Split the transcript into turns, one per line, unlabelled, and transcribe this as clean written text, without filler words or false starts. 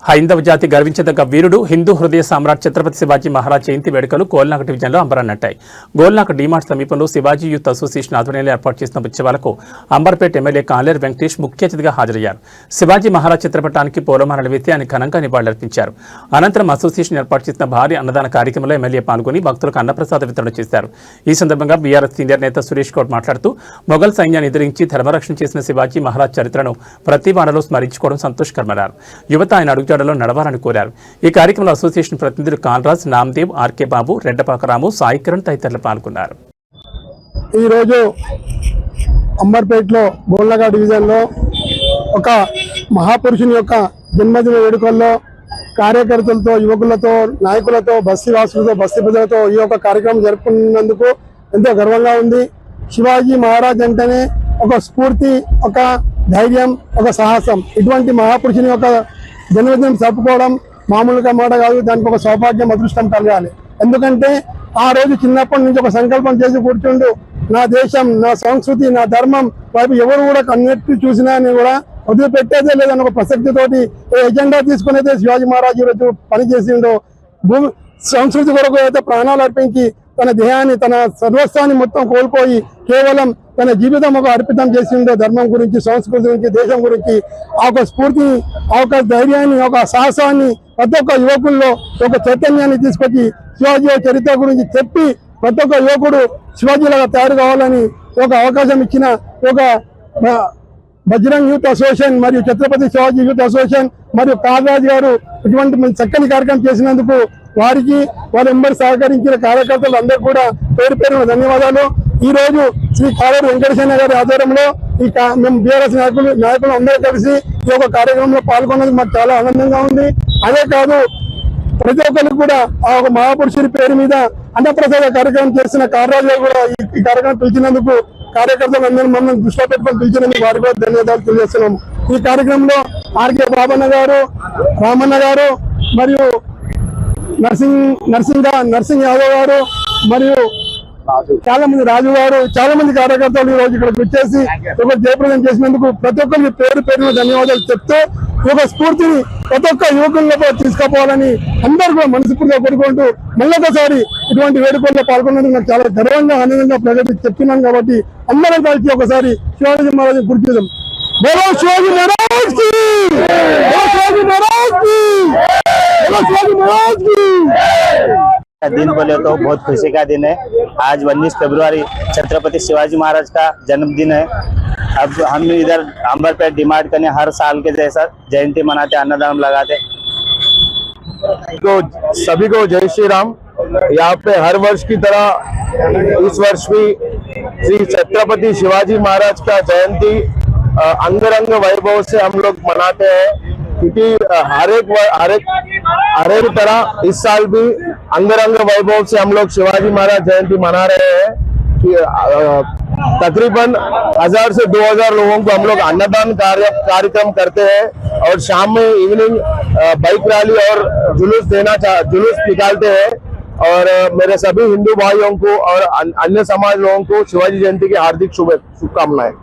హైందవ జాతి గర్వించదగ్గ వీరుడు హిందూ హృదయ సామ్రాట్ ఛత్రపతి శివాజీ మహారాజ్ జయంతి వేడుకలు గోల్నాక డివిజన్లో అంబరాన్నట్టాయి. గోల్నాక డీమార్ట్ సమీపంలో శివాజీ యూత్ అసోసియేషన్ ఆధ్వర్యంలో ఏర్పాటు చేసిన ఉత్సవాలకు అంబర్పేట ఎమ్మెల్యే కాలేరు వెంకటేష్ ముఖ్య అతిథిగా హాజరయ్యారు. శివాజీ మహారాజ్ చిత్రపటానికి పూలమాలలు వేసి ఆయన ఘనంగా నివాళులర్పించారు. అనంతరం అసోసియేషన్ ఏర్పాటు చేసిన భారీ అన్నదాన కార్యక్రమంలో ఎమ్మెల్యే పాల్గొని భక్తులకు అన్నప్రసాద వితరణ చేశారు. ఈ సందర్భంగా బీఆర్ఎస్ సీనియర్ నేత సురేష్ గౌడ్ మాట్లాడుతూ మొఘల్ సైన్యాన్ని ఎదిరించి ధర్మరక్షణ చేసిన శివాజీ మహారాజ్ చరిత్రను ప్రతి వారంలో స్మరించుకోవడం సంతోషకరమన్నారు. యువత ఆయన అడుగుజాడలో నడవాలని కోరారు. ఈ కార్యక్రమంలో అసోసియేషన్ ప్రతినిధులు కాన్రాజ్, నామ్దేవ్, ఆర్కే బాబు, రెడ్డపాక రాము, సాయి కిరణ్ తదితరులు పాల్గొన్నారు.
ఈరోజు అంబర్పేటలో గోల్నాక డివిజన్లో ఒక మహాపురుషుని యొక్క జన్మదిన వేడుకల్లో కార్యకర్తలతో, యువకులతో, నాయకులతో, బస్తీ వాసులతో, బస్తీ ప్రజలతో ఈ యొక్క కార్యక్రమం జరుపుకున్నందుకు ఎంతో గర్వంగా ఉంది. శివాజీ మహారాజ్ అంటేనే ఒక స్ఫూర్తి, ఒక ధైర్యం, ఒక సాహసం. ఇటువంటి మహాపురుషుని యొక్క జన్మదినం జరుపుకోవడం మామూలుగా మాట కాదు. దానికి ఒక సౌభాగ్యం, అదృష్టం కలగాలి. ఎందుకంటే ఆ రోజు చిన్నప్పటి నుంచి ఒక సంకల్పం చేసి కూర్చుండు, నా దేశం, నా సంస్కృతి, నా ధర్మం వైపు ఎవరు కూడా కన్నెత్తి చూసినా అని కూడా వదిలిపెట్టేదే లేదన్న ఒక ప్రసక్తితోటి ఎజెండా తీసుకుని అయితే శివాజీ మహారాజ్ ఈరోజు పనిచేసిండో, భూమి సంస్కృతి కొరకు అయితే ప్రాణాలు అర్పించి తన దేహాన్ని, తన సర్వస్వాన్ని మొత్తం కోల్పోయి కేవలం తన జీవితం ఒక అర్పితం చేసిండో ధర్మం గురించి, సంస్కృతి గురించి, దేశం గురించి. ఆ ఒక స్ఫూర్తిని, ఆ ఒక ధైర్యాన్ని, ఒక సాహసాన్ని ప్రతి ఒక్క యువకుల్లో ఒక చైతన్యాన్ని తీసుకొచ్చి శివాజీ చరిత్ర గురించి చెప్పి ప్రతి ఒక్క యువకుడు శివాజీలాగా తయారు కావాలని ఒక అవకాశం ఇచ్చిన ఒక బజరంగ్ యూత్ అసోసియేషన్ మరియు ఛత్రపతి శివాజీ యూత్ అసోసియేషన్ మరియు కాగరాజ్ గారు ఇటువంటి చక్కని కార్యక్రమం చేసినందుకు వారికి, వారి వెంబడి సహకరించిన కార్యకర్తలు అందరూ కూడా పేరు పేరున ధన్యవాదాలు. ఈ రోజు శ్రీ కాలేరు వెంకటేశ్వర గారి ఆధ్వర్యంలో మేము బీఆర్ఎస్ నాయకులు అందరూ కలిసి ఈ యొక్క కార్యక్రమంలో పాల్గొన్నది మాకు చాలా ఆనందంగా ఉంది. అదే కాదు, ప్రతి ఒక్కరికి కూడా ఆ ఒక మహాపురుషుడి పేరు మీద అన్నప్రసాద కార్యక్రమం చేసిన కారాజ్ గారు కూడా ఈ కార్యక్రమం పిలిచినందుకు, కార్యకర్తలు అందరూ మమ్మల్ని దృష్టిలో పెట్టుకొని పిలిచినందుకు వారికి కూడా ధన్యవాదాలు తెలియజేస్తున్నాము. ఈ కార్యక్రమంలో ఆర్కే బాబన్న గారు, రామన్న గారు మరియు నర్సింగ్ యాదవ్ గారు మరియు చాలా మంది, రాజు గారు, చాలా మంది కార్యకర్తలు ఈ రోజు ఇక్కడికి వచ్చేసి ఒక జయప్రదం చేసినందుకు ప్రతి ఒక్కరికి పేరు పేరున ధన్యవాదాలు చెప్తూ ఈ యొక్క స్ఫూర్తిని ప్రతి ఒక్క యువకులతో తీసుకుపోవాలని అందరూ కూడా మనస్ఫూర్తిగా కోరుకుంటూ మళ్ళొకసారి ఇటువంటి వేడుకల్లో పాల్గొన్నందుకు నాకు చాలా గర్వంగా, ఆనందంగా ప్రజలకు చెప్తున్నాను. కాబట్టి అందరం కలిసి ఒకసారి శివాజీ మహారాజ్ గుర్తు చేద్దాం. బోలో శివాజీ మహారాజ్ కి, బోలో శివాజీ మహారాజ్ కి, బోలో శివాజీ మహారాజ్ కి.
दिन बोले तो बहुत खुशी का दिन है। आज 19 फरवरी छत्रपति शिवाजी महाराज का जन्मदिन है। अब हम इधर अंबरपेट डीमार्ट करने हर साल के जैसा जयंती मनाते, अन्नदान लगाते।
तो सभी को जय श्री राम। यहाँ पे हर वर्ष की तरह इस वर्ष भी श्री छत्रपति शिवाजी महाराज का जयंती अंगरंग वैभव से हम लोग मनाते हैं, क्योंकि हर एक तरह इस साल भी अंगरंग वैभव से हम लोग शिवाजी महाराज जयंती मना रहे हैं। कि तकरीबन 1000 से 2000 लोगों को हम लोग अन्नदान कार्यक्रम करते हैं और शाम में इवनिंग बाइक रैली और जुलूस निकालते हैं। और मेरे सभी हिंदू भाइयों को और अन्य समाज लोगों को शिवाजी जयंती की हार्दिक शुभकामनाएं।